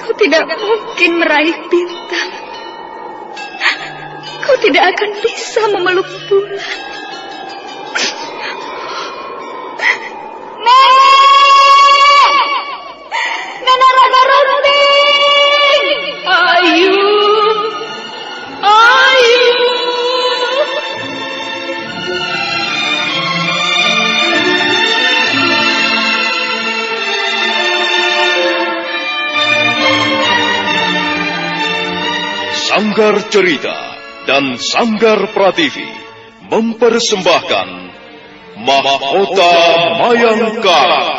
Kau tidak mungkin meraih bintang. Kau tidak akan bisa memeluk bulan. Nenek Rana Ranting! Ayu! Sanggar Cerita dan Sanggar Prativi mempersembahkan Mahkota Mayangkara.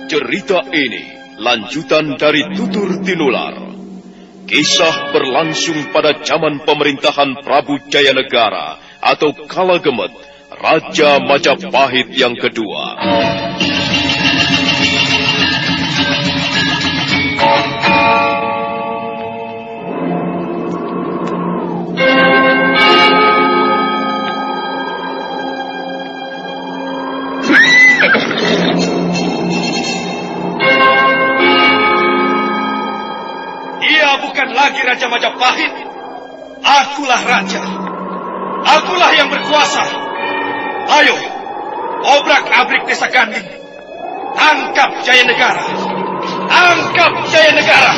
Cerita ini lanjutan dari Tutur Tinular. Kisah berlangsung pada zaman pemerintahan Prabu Jayanegara atau Kalagemet, Raja Majapahit yang kedua. Lagi Raja Majapahit, akulah raja, akulah yang berkuasa. Ayo, obrak-abrik desa Ganding, tangkap Jayanegara, tangkap Jayanegara.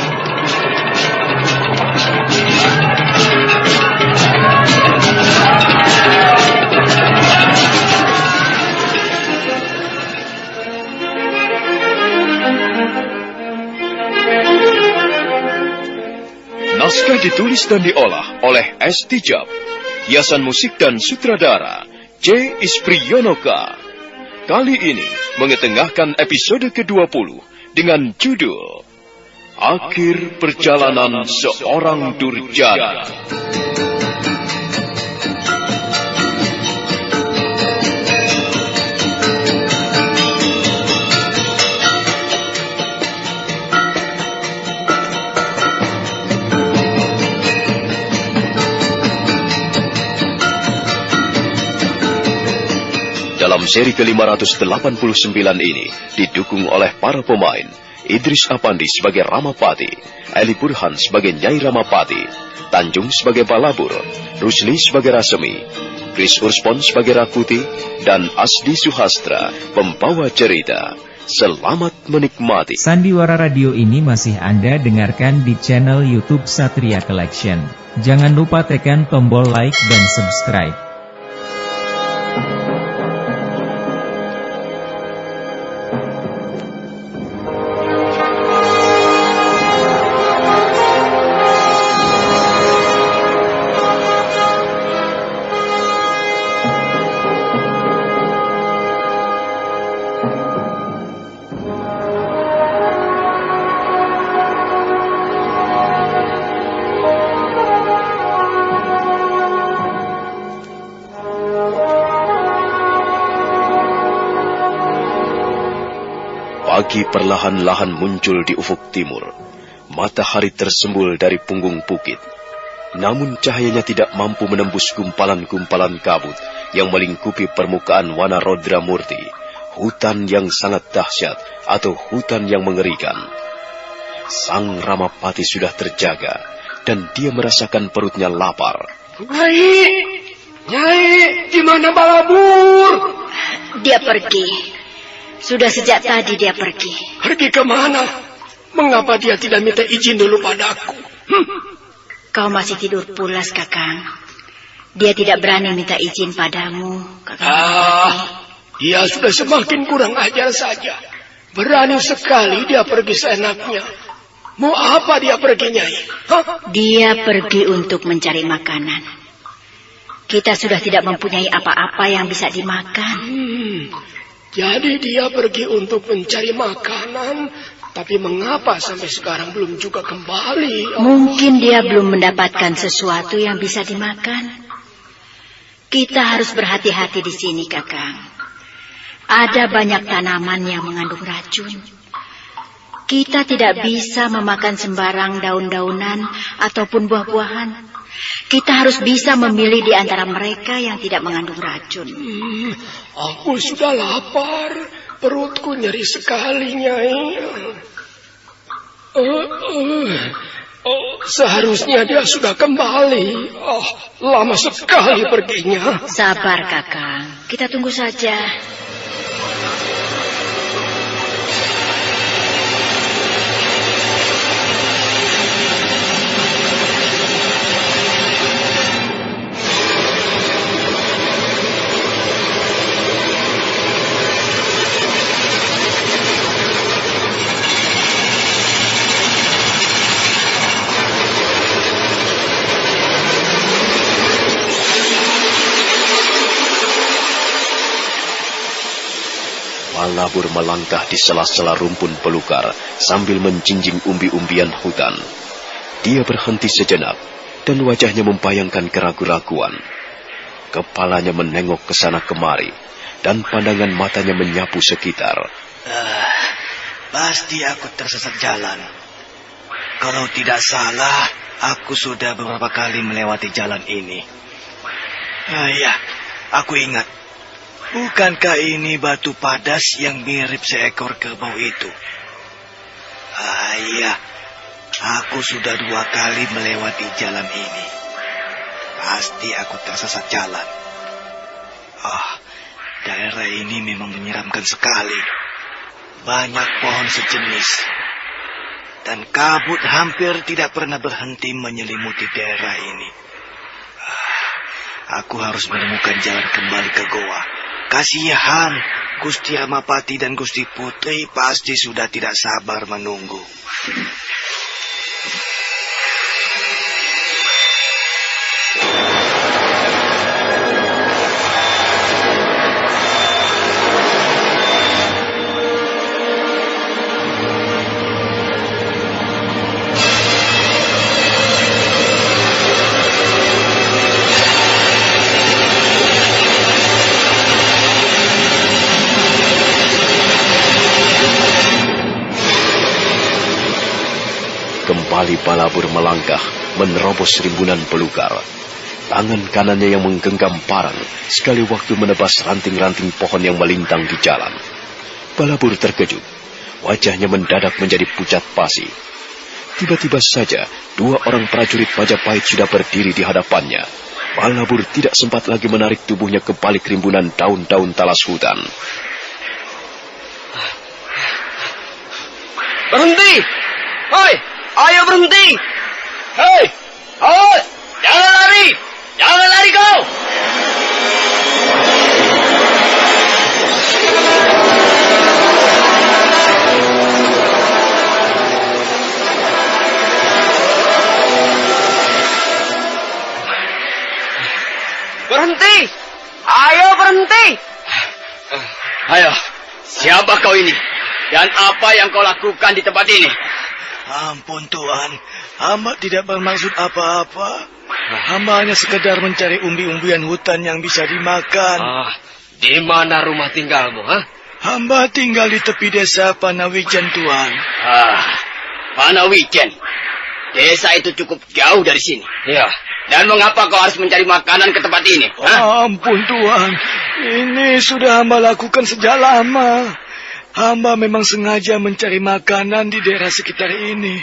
Naskah ditulis dan diolah oleh S. Tijab. Hiasan musik dan sutradara C. Ispriyonoka. Kali ini mengetengahkan episode ke-20 dengan judul Akhir Perjalanan Seorang Durjana. Dalam seri ke-589 ini didukung oleh para pemain Idris Apandi sebagai Ramapati, Eli Burhan sebagai Nyai Ramapati, Tanjung sebagai Balabur, Rusli sebagai Rasemi, Chris Urspon sebagai Rakuti, dan Asdi Suhastra pembawa cerita. Selamat menikmati. Sandiwara Radio ini masih Anda dengarkan di channel YouTube Satria Collection. Jangan lupa tekan tombol like dan subscribe. Pagi perlahan-lahan muncul di ufuk timur. Matahari tersembul dari punggung bukit. Namun cahayanya tidak mampu menembus gumpalan-gumpalan kabut yang melingkupi permukaan Wanarodra Murti, hutan yang sangat dahsyat atau hutan yang mengerikan. Sang Ramapati sudah terjaga dan dia merasakan perutnya lapar. Nyai, di mana Balabur? Dia pergi. Sudah sejak tadi dia pergi. Pergi kemana? Mengapa dia tidak minta izin dulu padaku? Kau masih tidur pulas, Kakang. Dia tidak berani minta izin padamu, Kakang. Dia sudah semakin kurang ajar saja. Berani sekali dia pergi seenaknya. Mau apa dia pergi, Nyai? Dia pergi untuk mencari makanan. Kita sudah tidak mempunyai apa-apa yang bisa dimakan. Jadi dia pergi untuk mencari makanan, tapi mengapa sampai sekarang belum juga kembali? Mungkin dia belum mendapatkan sesuatu yang bisa dimakan. Kita harus berhati-hati di sini, Kakang. Ada banyak tanaman yang mengandung racun. Kita tidak bisa memakan sembarang daun-daunan ataupun buah-buahan. Kita harus bisa memilih di antara mereka yang tidak mengandung racun. Aku sudah lapar. Perutku nyeri sekali, Nyai. Seharusnya dia sudah kembali. Lama sekali perginya. Sabar, Kakang. Kita tunggu saja. Balabur melangkah di sela-sela rumpun belukar sambil menjinjing umbi-umbian hutan. Dia berhenti sejenak dan wajahnya membayangkan keraguan-raguan. Kepalanya menengok ke sana kemari dan pandangan matanya menyapu sekitar. Pasti aku tersesat jalan. Kalau tidak salah, aku sudah beberapa kali melewati jalan ini. Ya, aku ingat. Bukankah ini batu padas yang mirip seekor kerbau itu? Iya, aku sudah 2 kali melewati jalan ini. Pasti aku tersesat jalan. Daerah ini memang menyeramkan sekali. Banyak pohon sejenis. Dan kabut hampir tidak pernah berhenti menyelimuti daerah ini. Aku harus menemukan jalan kembali ke goa. Kasihan, Gusti Ramapati dan Gusti Putri pasti sudah tidak sabar menunggu. Kembali Balabur melangkah, menerobos rimbunan belukar. Tangan kanannya yang menggenggam parang, sekali waktu menebas ranting-ranting pohon yang melintang di jalan. Balabur terkejut, wajahnya mendadak menjadi pucat pasi. Tiba-tiba saja, 2 orang prajurit Majapahit sudah berdiri di hadapannya. Balabur tidak sempat lagi menarik tubuhnya ke balik rimbunan daun-daun talas hutan. Berhenti! Hoi! Ayo berhenti! Hei! Awas! Jangan lari! Jangan lari kau! Berhenti! Ayo berhenti! Ayo, siapa kau ini? Dan apa yang kau lakukan di tempat ini? Ampun Tuan, hamba tidak bermaksud apa-apa. Hamba hanya sekedar mencari umbi-umbian hutan yang bisa dimakan. Di mana rumah tinggalmu, ha? Hamba tinggal di tepi desa Panawijen, Tuan. Panawijen. Desa itu cukup jauh dari sini. Ya. Dan mengapa kau harus mencari makanan ke tempat ini? Ampun Tuan, ini sudah hamba lakukan sejak lama. Hamba memang sengaja mencari makanan di daerah sekitar ini.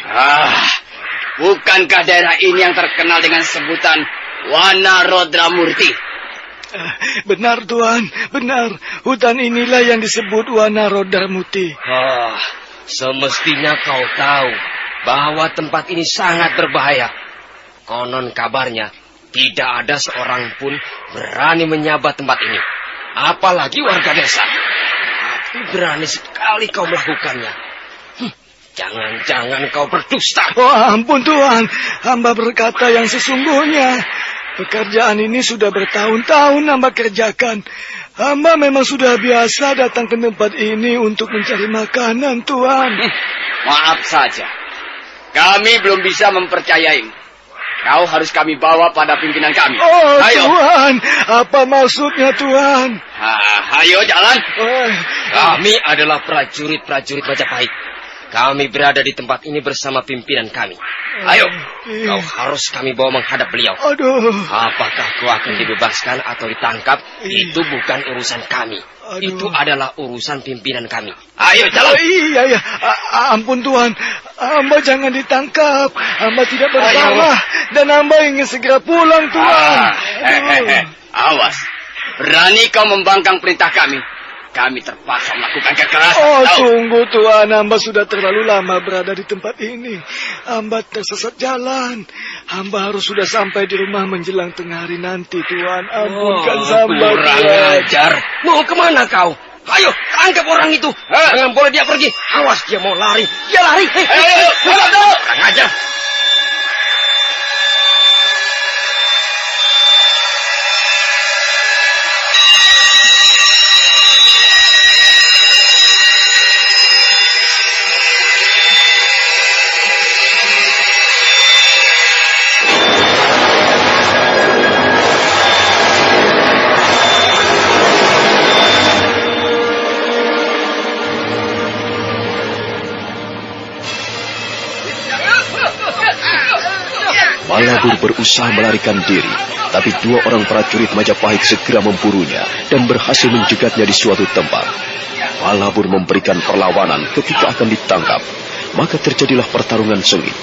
Bukankah daerah ini yang terkenal dengan sebutan Wanarodramurti? Benar Tuan, benar. Hutan inilah yang disebut Wanarodramurti. Semestinya kau tahu bahwa tempat ini sangat berbahaya. Konon kabarnya tidak ada seorang pun berani menyabat tempat ini, apalagi warga desa. Berani sekali kau melakukannya. Jangan-jangan kau berdusta. Ampun Tuhan, hamba berkata yang sesungguhnya. Pekerjaan ini sudah bertahun-tahun hamba kerjakan. Hamba memang sudah biasa datang ke tempat ini untuk mencari makanan, Tuhan. Maaf saja, kami belum bisa mempercayaimu. Kau harus kami bawa pada pimpinan kami. Oh, Ayo. Tuan, apa maksudnya, Tuan? Ayo jalan. Kami adalah prajurit-prajurit Majapahit. Kami berada di tempat ini bersama pimpinan kami. Ayo, kau harus kami bawa menghadap beliau. Aduh. Apakah kau akan dibebaskan atau ditangkap, itu bukan urusan kami. Itu adalah urusan pimpinan kami. Ayo, jalan. Iya. Ampun, Tuan. Hamba jangan ditangkap. Hamba tidak bersalah. Dan hamba ingin segera pulang, Tuan. Awas. Berani kau membangkang perintah kami. Kami terpaksa melakukan kekerasan. Oh, tunggu, Tuan. Hamba sudah terlalu lama berada di tempat ini. Hamba tersesat jalan. Hamba harus sudah sampai di rumah menjelang tengah hari nanti, Tuan. Ampunkan hamba, kurang Tuan. ajar. Mau kemana kau? Ayo, tangkap orang itu. Jangan boleh dia pergi. Awas, dia mau lari. Dia lari. Ayo, kurang ajar. Balabur berusaha melarikan diri, tapi dua orang prajurit Majapahit segera memburunya dan berhasil menjegatnya di suatu tempat. Balabur memberikan perlawanan ketika akan ditangkap, maka terjadilah pertarungan sengit.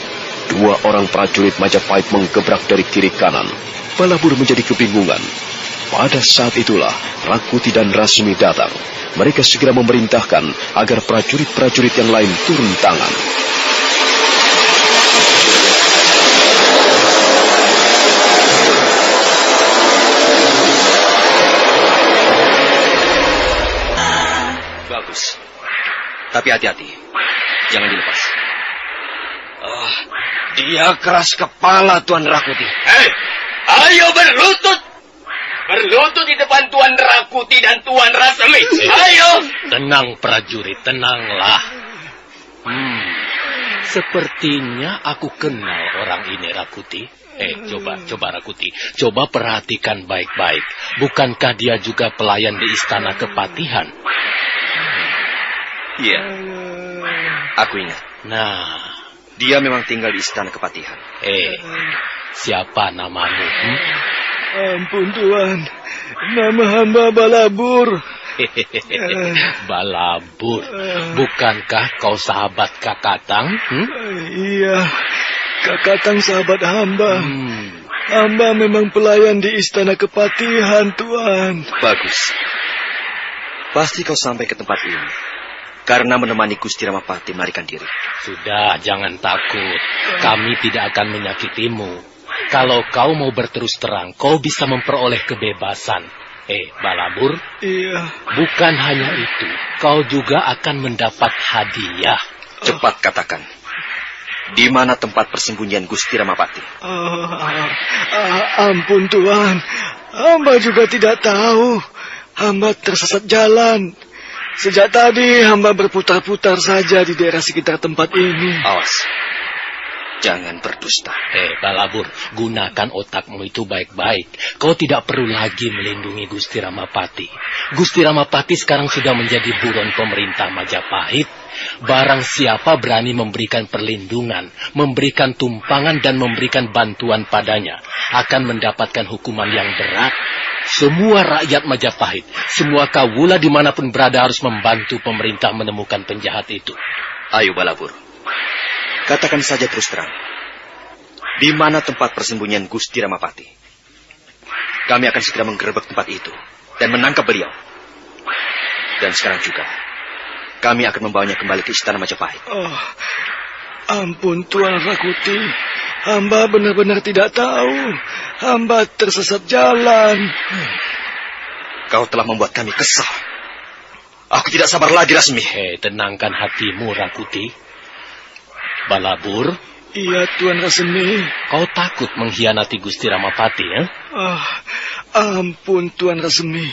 Dua orang prajurit Majapahit menggebrak dari kiri kanan. Balabur menjadi kebingungan. Pada saat itulah Rakuti dan Rasmi datang. Mereka segera memerintahkan agar prajurit-prajurit yang lain turun tangan. Bagus. Tapi hati-hati. Jangan dilepas. Dia keras kepala, Tuan Rakuti. Ayo berlutut. Berlutut di depan Tuan Rakuti dan Tuan Rasmi. Ayo. Tenang prajurit, tenanglah. Sepertinya aku kenal orang ini, Rakuti. Coba Rakuti. Coba perhatikan baik-baik. Bukankah dia juga pelayan di istana Kepatihan? Iya. Aku ingat. Nah, dia memang tinggal di istana Kepatihan. siapa namamu? Ampun, Tuan. Nama hamba Balabur. Balabur. Bukankah kau sahabat Kakatang? Iya, Kakatang sahabat hamba. Hamba memang pelayan di istana Kepatihan, Tuan. Bagus. Pasti kau sampai ke tempat ini karena menemani Gusti Ramapati melarikan diri. Sudah, jangan takut. Kami tidak akan menyakitimu. Kalau kau mau berterus terang, kau bisa memperoleh kebebasan. Balabur. Iya. Bukan hanya itu, kau juga akan mendapat hadiah. Cepat katakan. Di mana tempat persembunyian Gusti Ramapati? Ampun, Tuan. Hamba juga tidak tahu. Hamba tersesat jalan. Sejak tadi hamba berputar-putar saja di daerah sekitar tempat ini. Awas. Jangan berdusta. Balabur, gunakan otakmu itu baik-baik. Kau tidak perlu lagi melindungi Gusti Ramapati. Gusti Ramapati sekarang sudah menjadi buron pemerintah Majapahit. Barang siapa berani memberikan perlindungan, memberikan tumpangan dan memberikan bantuan padanya, akan mendapatkan hukuman yang berat. Semua rakyat Majapahit, semua kawula dimanapun berada harus membantu pemerintah menemukan penjahat itu. Ayo Balabur. Katakan saja terus terang. Di mana tempat persembunyian Gusti Ramapati? Kami akan segera menggerebek tempat itu dan menangkap beliau. Dan sekarang juga kami akan membawanya kembali ke istana Majapahit. Ampun, Tuan Rakuti. Hamba benar-benar tidak tahu. Hamba tersesat jalan. Kau telah membuat kami kesal. Aku tidak sabar lagi, Rasmi. Tenangkan hatimu, Rakuti. Balabur. Iya, Tuan Rasmi. Kau takut mengkhianati Gusti Ramapati, ya? Ampun, Tuan Rasmi.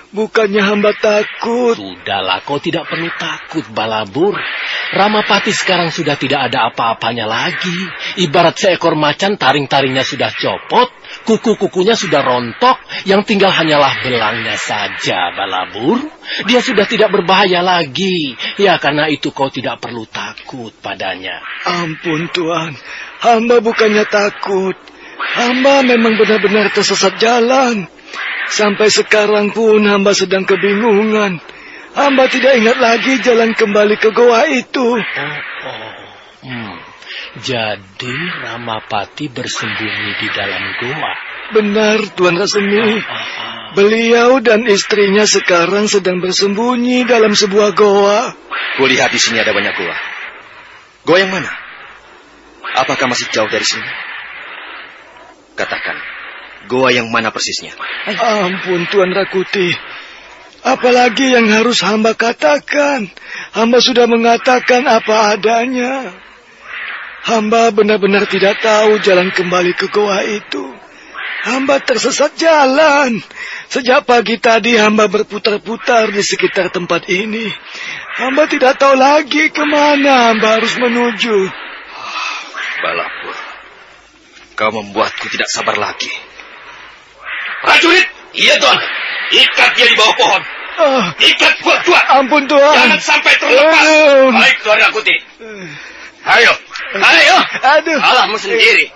Bukannya hamba takut. Sudahlah, kau tidak perlu takut, Balabur. Ramapati sekarang sudah tidak ada apa-apanya lagi. Ibarat seekor macan, taring-taringnya sudah copot, kuku-kukunya sudah rontok, yang tinggal hanyalah belangnya saja, Balabur. Dia sudah tidak berbahaya lagi. Ya, karena itu kau tidak perlu takut padanya. Ampun Tuan, hamba bukannya takut. Hamba memang benar-benar tersesat jalan. Sampai sekarang pun hamba sedang kebingungan. Hamba tidak ingat lagi jalan kembali ke goa itu. Jadi Ramapati bersembunyi di dalam goa? Benar, Tuan Rasemi. Beliau dan istrinya sekarang sedang bersembunyi dalam sebuah goa. Kulihat di sini ada banyak goa. Goa yang mana? Apakah masih jauh dari sini? Katakan, goa yang mana persisnya? Ampun Tuan Rakuti. Apalagi yang harus hamba katakan? Hamba sudah mengatakan apa adanya. Hamba benar-benar tidak tahu jalan kembali ke goa itu. Hamba tersesat jalan. Sejak pagi tadi hamba berputar-putar di sekitar tempat ini. Hamba tidak tahu lagi kemana hamba harus menuju. Balapur, kau membuatku tidak sabar lagi. Prajurit, iya Tuan. Ikat dia di bawah pohon. Ikat kuat-kuat. Ampun Tuan. Jangan sampai terlepas. Baik Tuan Rakuti. Ayo. Aduh. Salahmu sendiri.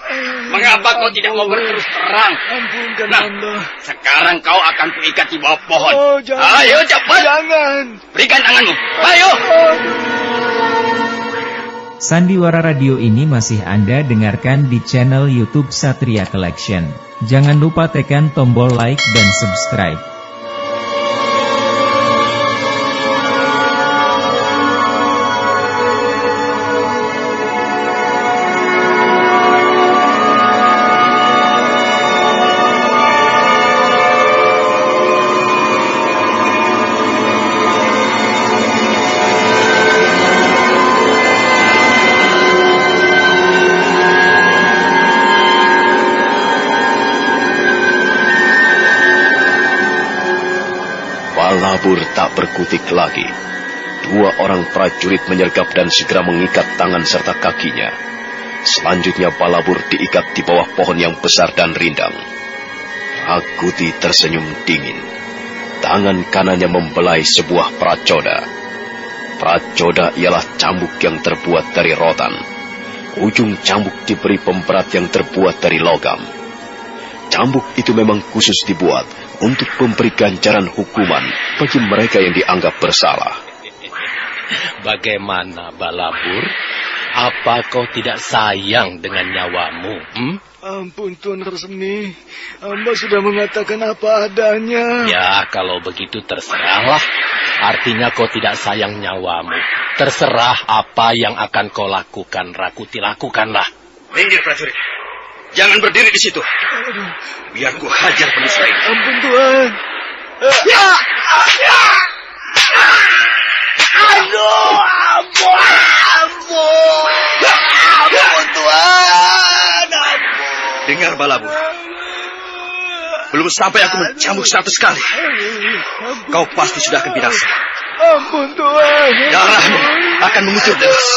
Mengapa kau tidak mau berterus terang? Ampunkan Nah, hamba. sekarang kau akan kuikat di bawah pohon. Oh, jangan. Ayo cepat. Jangan. Berikan tanganmu. Ayo. Sandiwara Radio ini masih Anda dengarkan di channel YouTube Satria Collection. Jangan lupa tekan tombol like dan subscribe. Balabur tak berkutik lagi. Dua orang prajurit menyergap dan segera mengikat tangan serta kakinya. Selanjutnya Balabur diikat di bawah pohon yang besar dan rindang. Rakuti tersenyum dingin. Tangan kanannya membelai sebuah pracoda. Pracoda ialah cambuk yang terbuat dari rotan. Ujung cambuk diberi pemberat yang terbuat dari logam. Cambuk itu memang khusus dibuat untuk memberi ganjaran hukuman bagi mereka yang dianggap bersalah. Bagaimana, Balabur? Apa kau tidak sayang dengan nyawamu? Ampun Tuan Rasemi. Hamba sudah mengatakan apa adanya. Ya, kalau begitu terserahlah. Artinya kau tidak sayang nyawamu. Terserah apa yang akan kau lakukan, Rakuti, lakukanlah. Minggir prajurit. Jangan berdiri di situ. Biar ku hajar penisra ini. Ampun Tuan. Aduh, ampun Tuan, ampun. Dengar Balabur. Belum sampai aku mencambuk 100 kali. Kau pasti sudah akan binasa. Ampun Tuan. Darahmu akan mengucur deras.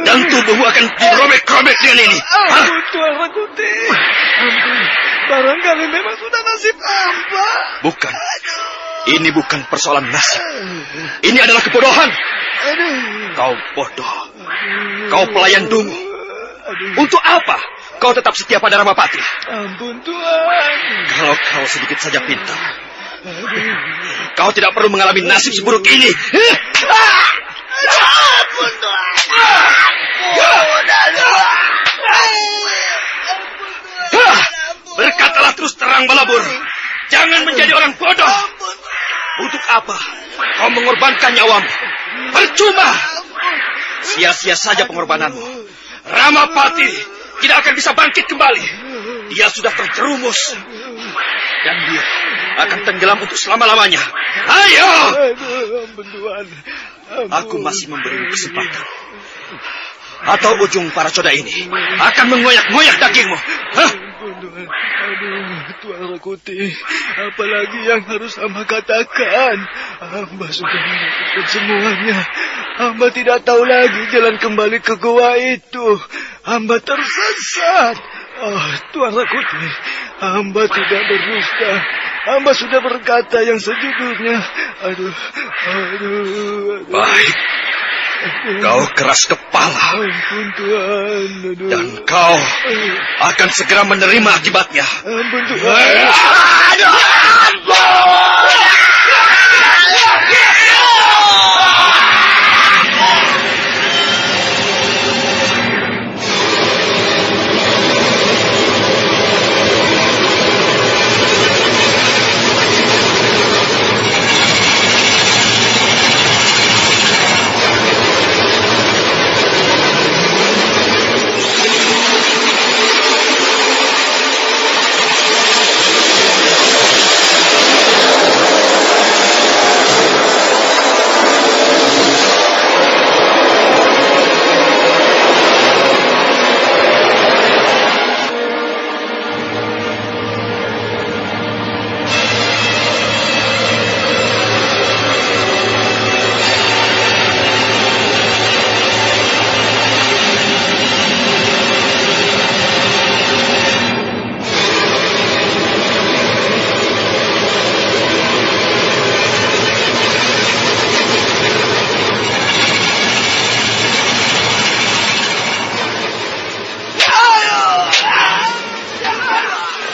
Dan tubuhmu akan dirobek-robek dengan ini. Ampun Tuan Rakuti. Ampun. Barangkali memang sudah nasib hamba. Bukan. Ini bukan persoalan nasib. Ini adalah kebodohan. Kau bodoh. Kau pelayan dungu. Untuk apa kau tetap setia pada Ramapati? Ampun Tuan. Kalau kau sedikit saja pintar, kau tidak perlu mengalami nasib seburuk ini. Ampun Tuan. Berkatalah terus terang Balabur. Jangan menjadi orang bodoh. Untuk apa kau mengorbankan nyawamu? Percuma. Sia-sia saja pengorbananmu. Ramapati tidak akan bisa bangkit kembali. Dia sudah terjerumus. Dan dia akan tenggelam untuk selama-lamanya. Ayo! Ampun Tuan. Aku masih memberimu kesempatan. Atau ujung para coda ini akan mengoyak-ngoyak dagingmu. Hah? ampun Tuhan. Aduh, Tuan Rakuti, apalagi yang harus hamba katakan? Hamba sudah melakukan semuanya. Hamba tidak tahu lagi jalan kembali ke gua itu. Hamba tersesat. Oh, Tuan Rakuti, hamba tidak berdusta. Hamba sudah berkata yang sejujurnya. Aduh. Baik. Kau keras kepala. Ampun Tuhan. Aduh. Dan kau akan segera menerima akibatnya. Ampun Tuhan.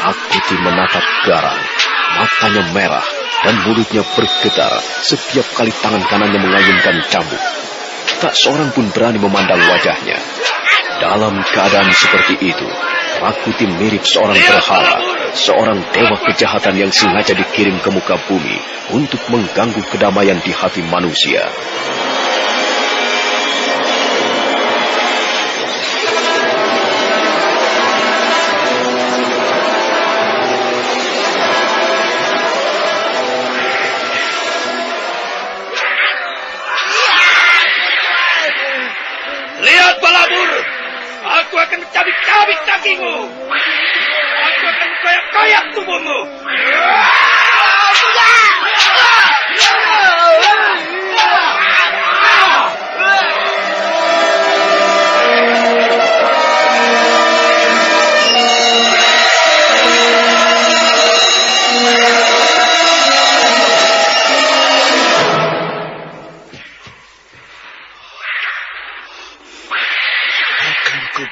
Rakuti menatap Garang, matanya merah dan mulutnya bergetar setiap kali tangan kanannya mengayunkan cambuk. Tak seorang pun berani memandang wajahnya. Dalam keadaan seperti itu, Rakuti mirip seorang berhala, seorang dewa kejahatan yang sengaja dikirim ke muka bumi untuk mengganggu kedamaian di hati manusia. Lihat Balabur, aku akan cabik-cabik kakimu. Aku akan koyak-koyak tubuhmu.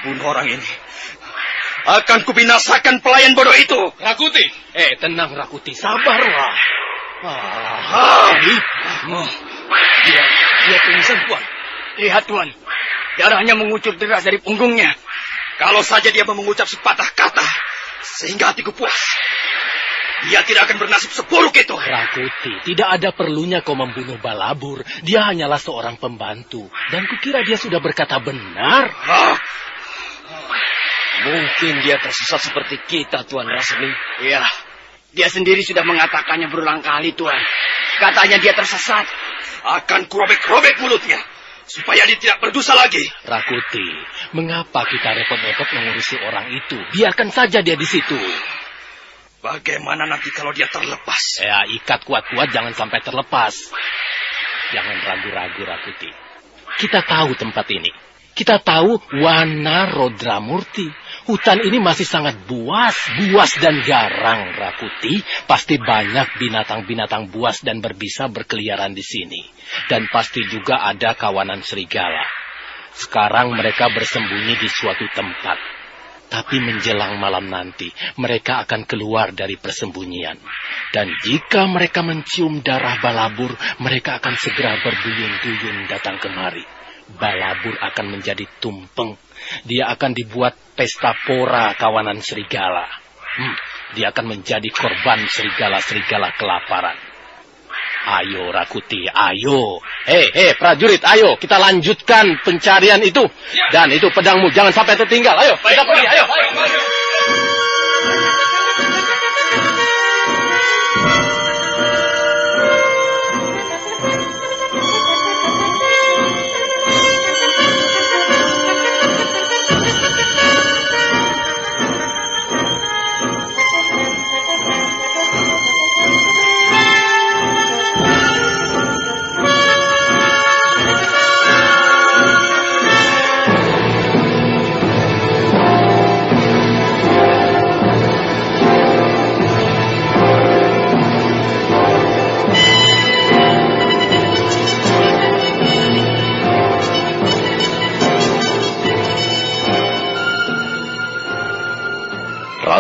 Bunuh orang ini. Akan kubinasakan pelayan bodoh itu. Rakuti. Tenang Rakuti, sabarlah. Dia pingsan, Tuan. Lihat, Tuan. Darahnya mengucur deras dari punggungnya. Kalau saja dia mau mengucap sepatah kata, sehingga hatiku puas. Dia tidak akan bernasib seburuk itu. Rakuti, tidak ada perlunya kau membunuh Balabur. Dia hanyalah seorang pembantu. Dan kukira dia sudah berkata benar. Mungkin dia tersesat seperti kita, Tuan Rasmi. Iya, dia sendiri sudah mengatakannya berulang kali, Tuan. Katanya dia tersesat. Akan kurobek-robek mulutnya, supaya dia tidak berdosa lagi. Rakuti, mengapa kita repot-repot mengurusi orang itu? Biarkan saja dia di situ. Bagaimana nanti kalau dia terlepas? Ya, ikat kuat-kuat, jangan sampai terlepas. Jangan ragu-ragu, Rakuti. Kita tahu tempat ini. Kita tahu Wana Rodramurti. Hutan ini masih sangat buas dan garang, Rakuti. Pasti banyak binatang-binatang buas dan berbisa berkeliaran di sini. Dan pasti juga ada kawanan serigala. Sekarang mereka bersembunyi di suatu tempat. Tapi menjelang malam nanti, mereka akan keluar dari persembunyian. Dan jika mereka mencium darah Balabur, mereka akan segera berduyun-duyun datang kemari. Balabur akan menjadi tumpeng. Dia akan dibuat pesta pora kawanan serigala. Dia akan menjadi korban serigala-serigala kelaparan. Ayo Rakuti, ayo. Prajurit, ayo kita lanjutkan pencarian itu. Dan itu pedangmu jangan sampai tertinggal. Ayo, kita pergi, ayo.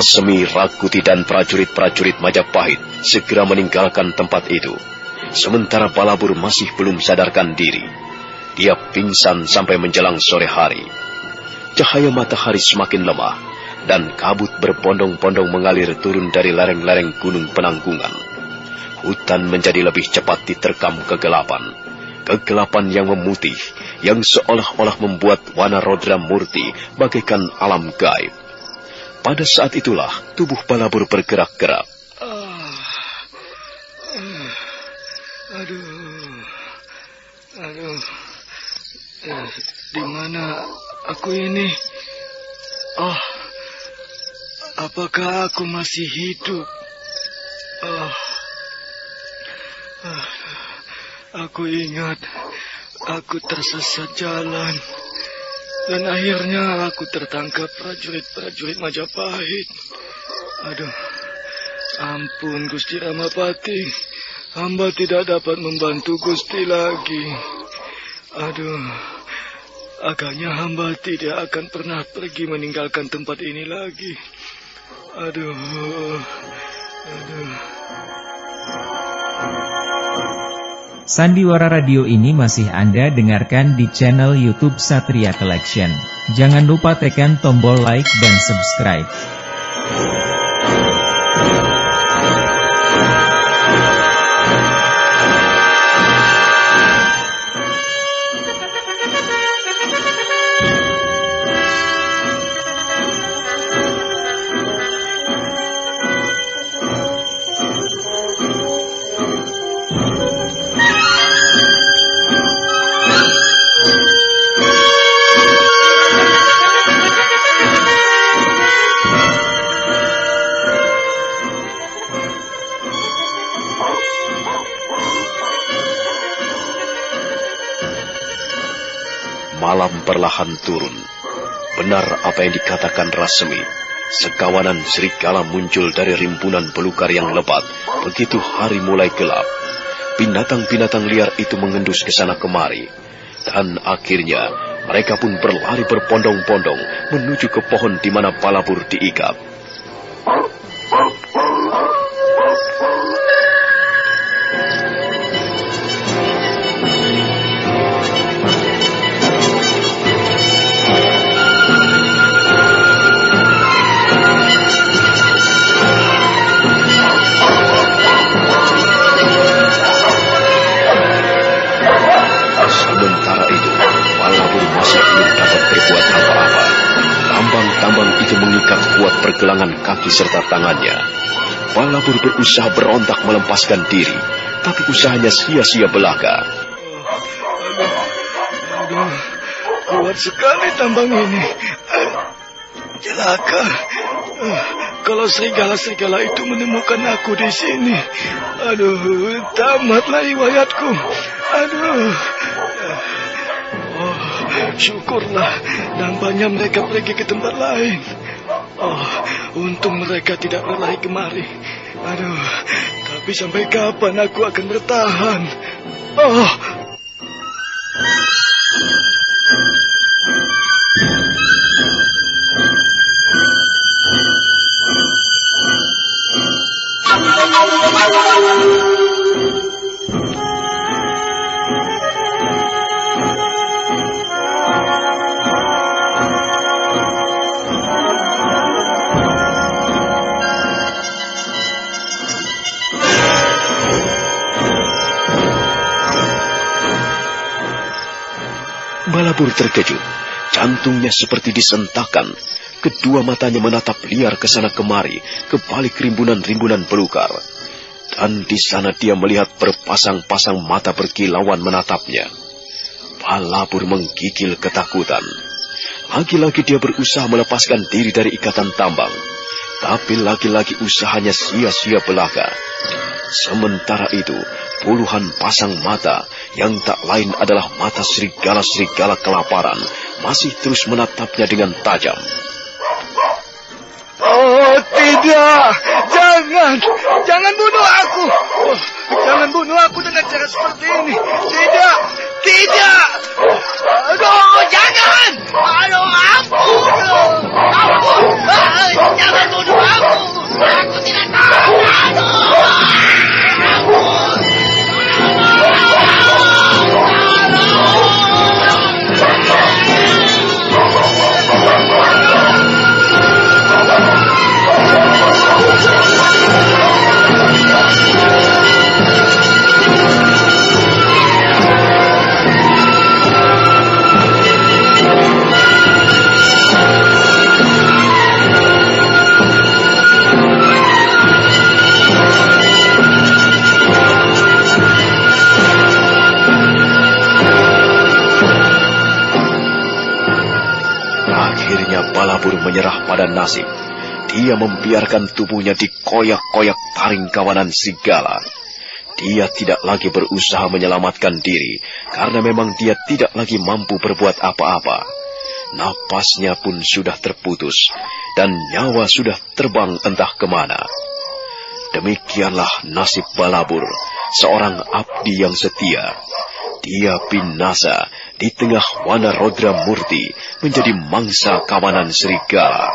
Rasemi, Rakuti, dan prajurit-prajurit Majapahit segera meninggalkan tempat itu. Sementara Balabur masih belum sadarkan diri. Dia pingsan sampai menjelang sore hari. Cahaya matahari semakin lemah, dan kabut berbondong-bondong mengalir turun dari lereng-lereng gunung penanggungan. Hutan menjadi lebih cepat diterkam kegelapan. Kegelapan yang memutih, yang seolah-olah membuat Wanarodra Murti bagaikan alam gaib. Pada saat itulah tubuh Balabur bergerak-gerak. Aduh. Di mana aku ini? Apakah aku masih hidup? Aku ingat aku tersesat jalan. Dan akhirnya aku tertangkap prajurit-prajurit Majapahit. Aduh, ampun Gusti Ramapati. Hamba tidak dapat membantu Gusti lagi. Aduh, agaknya hamba tidak akan pernah pergi meninggalkan tempat ini lagi. Aduh. Sandiwara Radio ini masih Anda dengarkan di channel YouTube Satria Collection. Jangan lupa tekan tombol like dan subscribe. Malam perlahan turun. Benar apa yang dikatakan Rasemi. Sekawanan serigala muncul dari rimbunan belukar yang lebat. Begitu hari mulai gelap, binatang-binatang liar itu mengendus ke sana kemari. Dan akhirnya mereka pun berlari berbondong-bondong menuju ke pohon di mana Balabur diikat. Sementara itu, Balabur masih belum dapat berbuat apa-apa. Tambang-tambang itu mengikat kuat pergelangan kaki serta tangannya. Balabur berusaha berontak melepaskan diri, tapi usahanya sia-sia belaka. Aduh, kuat sekali tambang ini. Celaka. Kalau serigala-serigala itu menemukan aku di sini. Aduh, tamatlah riwayatku. Aduh. Syukurlah, nampaknya mereka pergi ke tempat lain. Untung mereka tidak berlari kemari. Aduh, tapi sampai kapan aku akan bertahan? Balabur terkejut, jantungnya seperti disentakkan. Kedua matanya menatap liar ke sana kemari, ke balik rimbunan-rimbunan belukar. Dan di sana dia melihat berpasang-pasang mata berkilauan menatapnya. Balabur menggigil ketakutan. Lagi-lagi dia berusaha melepaskan diri dari ikatan tambang. Tapi lagi-lagi usahanya sia-sia belaka. Sementara itu, puluhan pasang mata yang tak lain adalah mata serigala-serigala kelaparan masih terus menatapnya dengan tajam. Oh tidak, jangan bunuh aku. Jangan bunuh aku dengan cara seperti ini. Tidak. Aduh, jangan. Aduh, ampun. Jangan bunuh aku. Balabur menyerah pada nasib. Dia membiarkan tubuhnya dikoyak-koyak taring kawanan serigala. Dia tidak lagi berusaha menyelamatkan diri, karena memang dia tidak lagi mampu berbuat apa-apa. Napasnya pun sudah terputus, dan nyawa sudah terbang entah kemana. Demikianlah nasib Balabur, seorang abdi yang setia. Dia binasa di tengah wana Rodra Murti, menjadi mangsa kawanan serigala.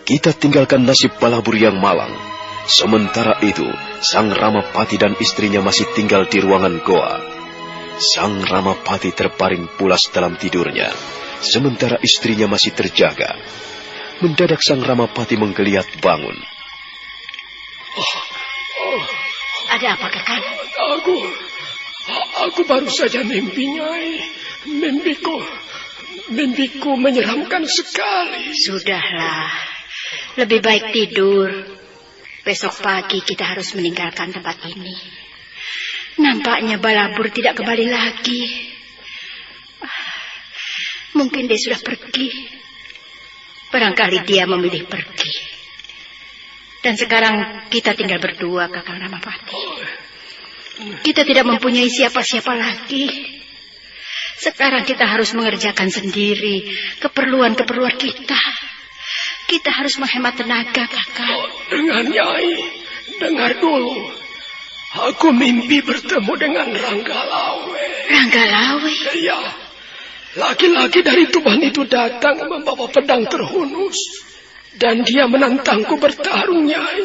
Kita tinggalkan nasib Balabur yang malang. Sementara itu, Sang Ramapati dan istrinya masih tinggal di ruangan goa. Sang Ramapati terbaring pulas dalam tidurnya, sementara istrinya masih terjaga. Mendadak Sang Ramapati menggeliat bangun. Ada apa, Kakang? Aku baru saja mimpi, Nyai. Mimpiku menyeramkan sekali. Sudahlah. Lebih baik tidur. Besok pagi kita harus meninggalkan tempat ini. Nampaknya Balabur tidak kembali lagi. Mungkin dia sudah pergi. Barangkali dia memilih pergi. Dan sekarang kita tinggal berdua, Kakang Ramapati. Kita tidak mempunyai siapa-siapa lagi. Sekarang kita harus mengerjakan sendiri keperluan-keperluan kita. Kita harus menghemat tenaga, Kakak. Dengan Nyai, dengar dulu. Aku mimpi bertemu dengan Ranggalawe. Ranggalawe? Iya. Laki-laki dari Tuban itu datang membawa pedang terhunus. Dan dia menantangku bertarung, Nyai.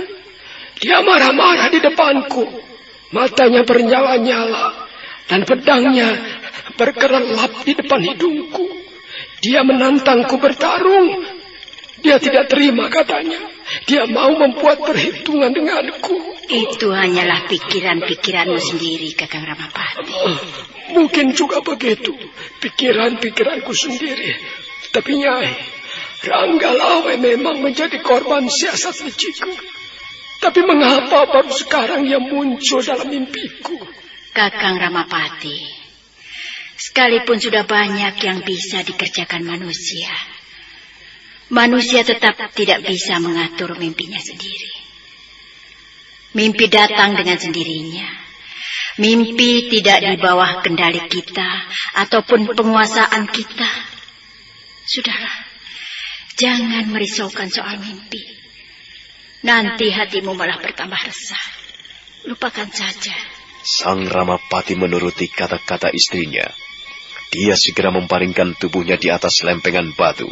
Dia marah-marah di depanku. Matanya bernyala-nyala. Dan pedangnya berkerelap di depan hidungku. Dia menantangku bertarung. Dia tidak terima, katanya. Dia mau membuat perhitungan denganku. Itu hanyalah pikiran-pikiranmu sendiri, Kakang Ramapati. Mungkin juga begitu. Pikiran-pikiranku sendiri. Tapi Nyai, Ranggalawe memang menjadi korban siasat licikku. Tapi mengapa baru sekarang ia muncul dalam mimpiku? Kakang Ramapati, sekalipun sudah banyak yang bisa dikerjakan manusia, manusia tetap tidak bisa mengatur mimpinya sendiri. Mimpi datang dengan sendirinya. Mimpi tidak di bawah kendali kita ataupun penguasaan kita. Sudahlah, jangan merisaukan soal mimpi. Nanti hatimu malah bertambah resah. Lupakan saja. Sang Ramapati menuruti kata-kata istrinya. Dia segera membaringkan tubuhnya di atas lempengan batu.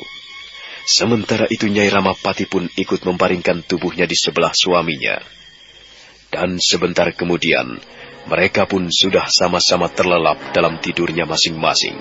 Sementara itu Nyai Ramapati pun ikut membaringkan tubuhnya di sebelah suaminya. Dan sebentar kemudian, mereka pun sudah sama-sama terlelap dalam tidurnya masing-masing.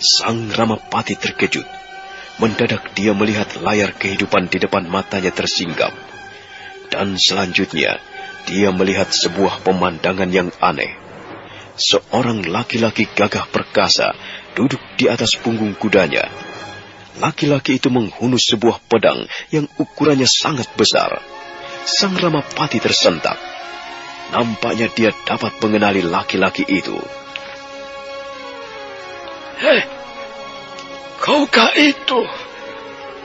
Sang Ramapati terkejut. Mendadak dia melihat layar kehidupan di depan matanya tersinggap. Dan selanjutnya, dia melihat sebuah pemandangan yang aneh. Seorang laki-laki gagah perkasa duduk di atas punggung kudanya. Laki-laki itu menghunus sebuah pedang yang ukurannya sangat besar. Sang Ramapati tersentak. Nampaknya dia dapat mengenali laki-laki itu. Hei, kaukah itu?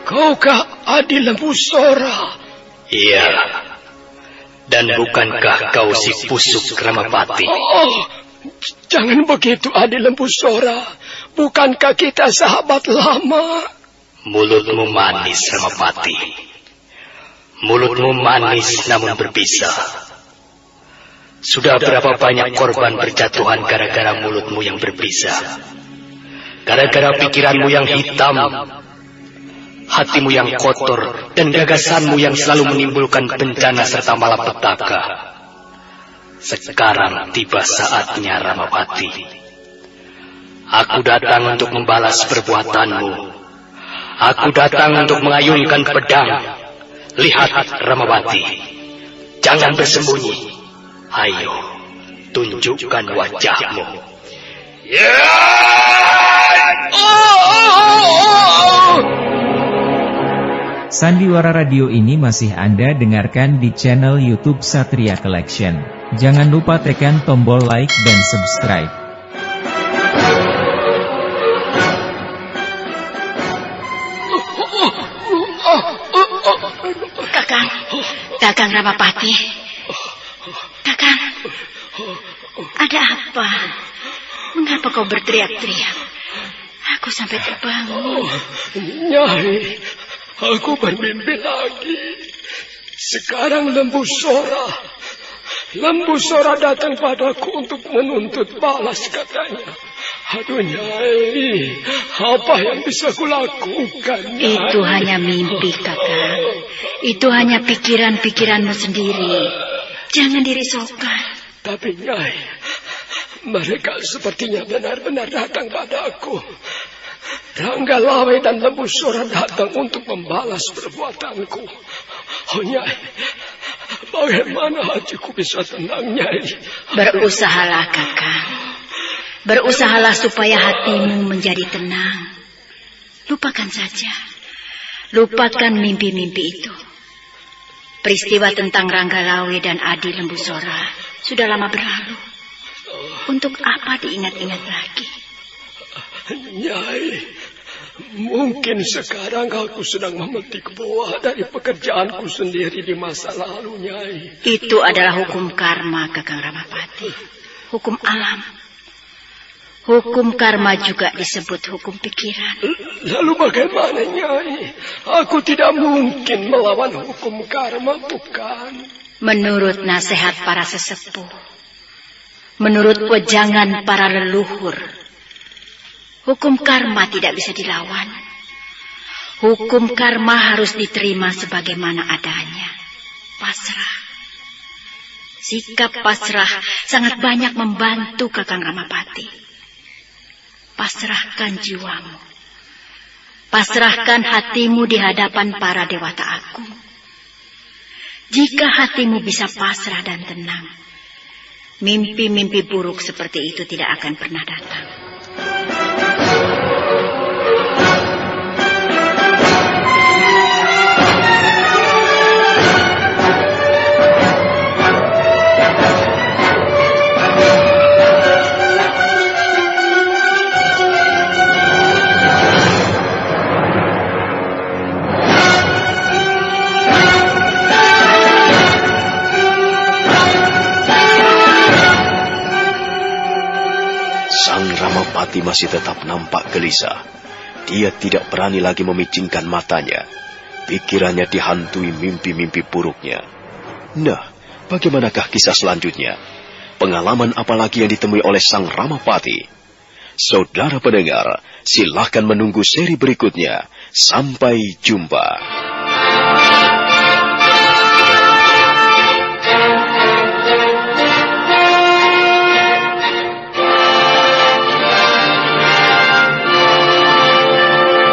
Kaukah Adi Lembusora? Iya. Dan bukankah kau si Pusuk Ramapati? Oh, jangan begitu Adi Lembusora. Bukankah kita sahabat lama? Mulutmu manis, Ramapati. Mulutmu manis namun berbisa. Sudah berapa banyak korban berjatuhan gara-gara mulutmu yang berbisa. Gara-gara pikiranmu yang hitam, hatimu yang kotor, dan gagasanmu yang selalu menimbulkan bencana serta malapetaka. Sekarang tiba saatnya, Ramapati. Aku datang untuk membalas perbuatanmu. Aku datang untuk mengayunkan pedang. Lihat, Ramapati. Jangan bersembunyi. Ayo, tunjukkan wajahmu. Sandiwara radio ini masih Anda dengarkan di channel YouTube Satria Collection. Jangan lupa tekan tombol like dan subscribe. Kakang Ramapati. Kakang, ada apa? Mengapa kau berteriak-teriak? Aku sampai terbangun. Nyai, aku bermimpi lagi. Sekarang Lembusora datang padaku untuk menuntut balas katanya. Aduh Nyai, apa yang bisa kulakukan? Nyai? Itu hanya mimpi, Kakang. Itu hanya pikiran-pikiranmu sendiri. Jangan dirisaukan. Tapi Nyai, mereka sepertinya benar-benar datang padaku. Ranggalawe dan Lembusora datang untuk membalas perbuatanku. Oh Nyai, bagaimana hatiku bisa tenang, Nyai? Berusahalah, Kakang. Berusahalah supaya hatimu menjadi tenang. Lupakan saja. Lupakan mimpi-mimpi itu. Peristiwa tentang Ranggalawe dan Adi Lembusora sudah lama berlalu. Untuk apa diingat-ingat lagi? Nyai, mungkin sekarang aku sedang memetik buah dari pekerjaanku sendiri di masa lalu, Nyai. Itu adalah hukum karma, Kakang Ramapati. Hukum alam. Hukum karma juga disebut hukum pikiran. Lalu bagaimana, Nyai? Aku tidak mungkin melawan hukum karma, bukan? Menurut nasihat para sesepuh, menurut wejangan para leluhur, hukum karma tidak bisa dilawan. Hukum karma harus diterima sebagaimana adanya. Pasrah. Sikap pasrah sangat banyak membantu Kakang Ramapati. Pasrahkan jiwamu. Pasrahkan hatimu di hadapan para dewata agung. Jika hatimu bisa pasrah dan tenang, mimpi-mimpi buruk seperti itu tidak akan pernah datang. Ramapati masih tetap nampak gelisah. Dia tidak berani lagi memicingkan matanya. Pikirannya dihantui mimpi-mimpi buruknya. Nah, bagaimanakah kisah selanjutnya? Pengalaman apa lagi yang ditemui oleh sang Ramapati? Saudara pendengar, silakan menunggu seri berikutnya. Sampai jumpa.